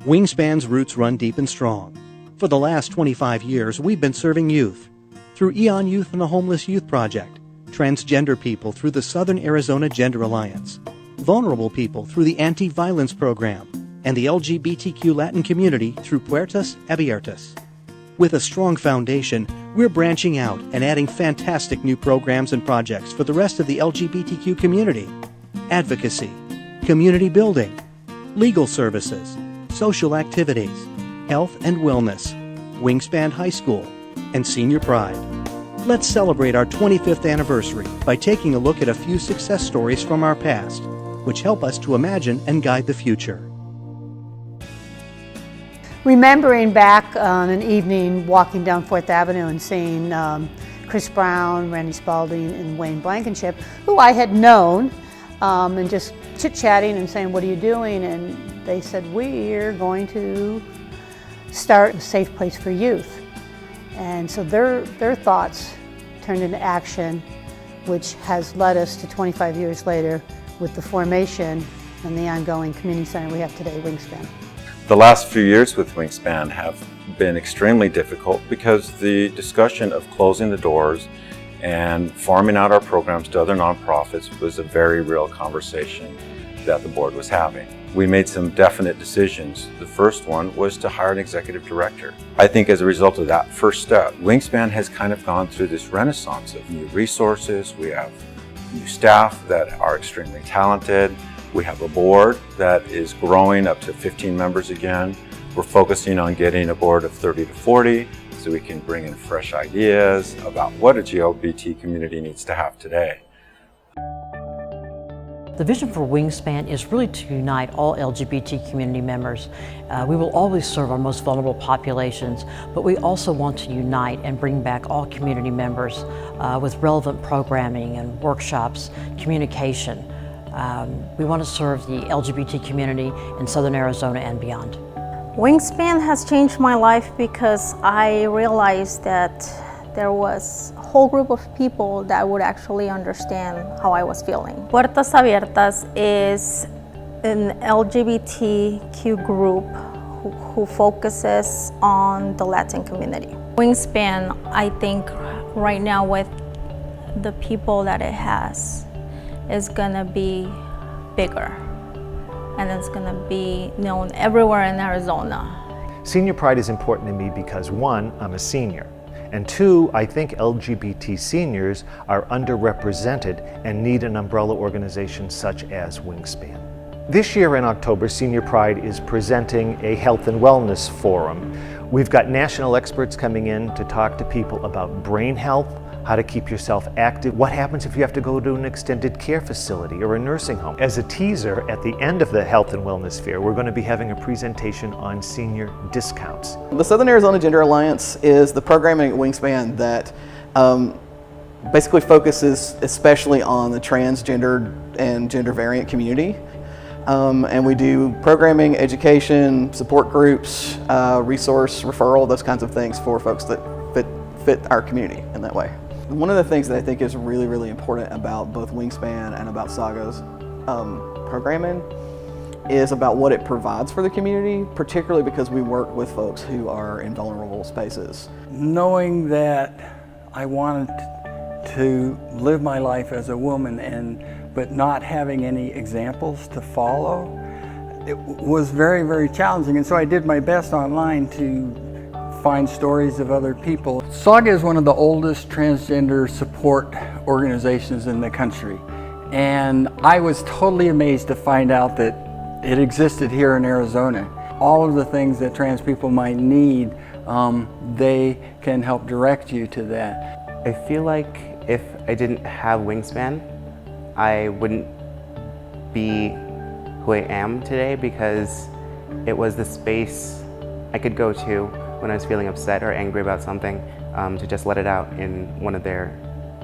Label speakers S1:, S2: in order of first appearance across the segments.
S1: Wingspan's roots run deep and strong. For the last 25 years, we've been serving youth through Eon Youth and the Homeless Youth Project, transgender people through the Southern Arizona Gender Alliance, vulnerable people through the Anti-Violence Program, and the LGBTQ Latin community through Puertas Abiertas. With a strong foundation, we're branching out and adding fantastic new programs and projects for the rest of the LGBTQ community. Advocacy, community building, legal services, social activities, health and wellness, Wingspan High School, and Senior Pride. Let's celebrate our 25th anniversary by taking a look at a few success stories from our past, which help us to imagine and guide the future.
S2: Remembering back on an evening walking down 4th Avenue and seeing Chris Brown, Randy Spalding, and Wayne Blankenship, who I had known, and just chit-chatting and saying, "What are you doing?" And they said, "We're going to start a safe place for youth." And so their thoughts turned into action, which has led us to 25 years later with the formation and the ongoing community center we have today, Wingspan.
S3: The last few years with Wingspan have been extremely difficult because the discussion of closing the doors and farming out our programs to other nonprofits was a very real conversation that the board was having. We made some definite decisions. The first one was to hire an executive director. I think as a result of that first step, Wingspan has kind of gone through this renaissance of new resources. We have new staff that are extremely talented. We have a board that is growing up to 15 members again. We're focusing on getting a board of 30 to 40 so we can bring in fresh ideas about what a LGBT community needs to have today.
S4: The vision for Wingspan is really to unite all LGBT community members. We will always serve our most vulnerable populations, but we also want to unite and bring back all community members with relevant programming and workshops, communication. We want to serve the LGBT community in Southern Arizona and beyond.
S5: Wingspan has changed my life because I realized that there was a whole group of people that would actually understand how I was feeling. Puertas Abiertas is an LGBTQ group who focuses on the Latin community. Wingspan, I think right now with the people that it has, is gonna be bigger and it's gonna be known everywhere in Arizona.
S6: Senior Pride is important to me because one, I'm a senior, and two, I think LGBT seniors are underrepresented and need an umbrella organization such as Wingspan. This year in October, Senior Pride is presenting a health and wellness forum. We've got national experts coming in to talk to people about brain health, how to keep yourself active, what happens if you have to go to an extended care facility or a nursing home. As a teaser, at the end of the Health and Wellness Fair, we're going to be having a presentation on senior discounts.
S7: The Southern Arizona Gender Alliance is the programming at Wingspan that basically focuses especially on the transgender and gender variant community. And we do programming, education, support groups, resource, referral, those kinds of things for folks that fit our community in that way. One of the things that I think is really, really important about both Wingspan and about Saga's programming is about what it provides for the community, particularly because we work with folks who are in vulnerable spaces.
S8: Knowing that I wanted to live my life as a woman but not having any examples to follow, it was very, very challenging. And so I did my best online to find stories of other people. Saga is one of the oldest transgender support organizations in the country. And I was totally amazed to find out that it existed here in Arizona. All of the things that trans people might need, they can help direct you to that.
S9: I feel like if I didn't have Wingspan, I wouldn't be who I am today because it was the space I could go to when I was feeling upset or angry about something, to just let it out in one of their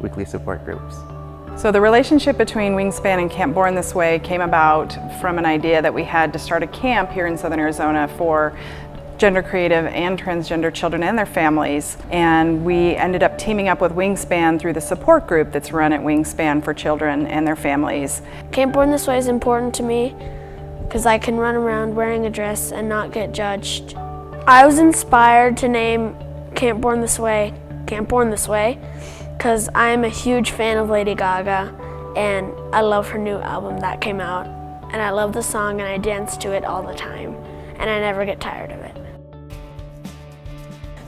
S9: weekly support groups.
S10: So the relationship between Wingspan and Camp Born This Way came about from an idea that we had to start a camp here in Southern Arizona for gender creative and transgender children and their families. And we ended up teaming up with Wingspan through the support group that's run at Wingspan for children and their families.
S11: Camp Born This Way is important to me because I can run around wearing a dress and not get judged. I was inspired to name Camp Born This Way because I am a huge fan of Lady Gaga and I love her new album that came out, and I love the song and I dance to it all the time and I never get tired of it.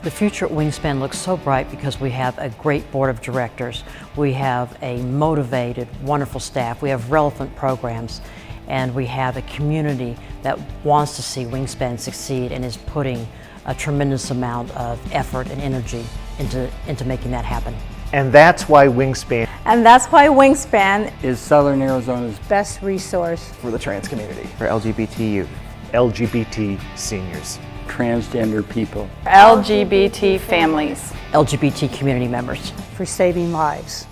S4: The future at Wingspan looks so bright because we have a great board of directors. We have a motivated, wonderful staff. We have relevant programs, and we have a community that wants to see Wingspan succeed and is putting a tremendous amount of effort and energy into making that happen.
S6: And that's why Wingspan
S8: Is Southern Arizona's
S2: Best resource
S7: For the trans community.
S9: For LGBT youth.
S6: LGBT seniors.
S8: transgender people.
S10: LGBT families.
S4: LGBT community members.
S2: for saving lives.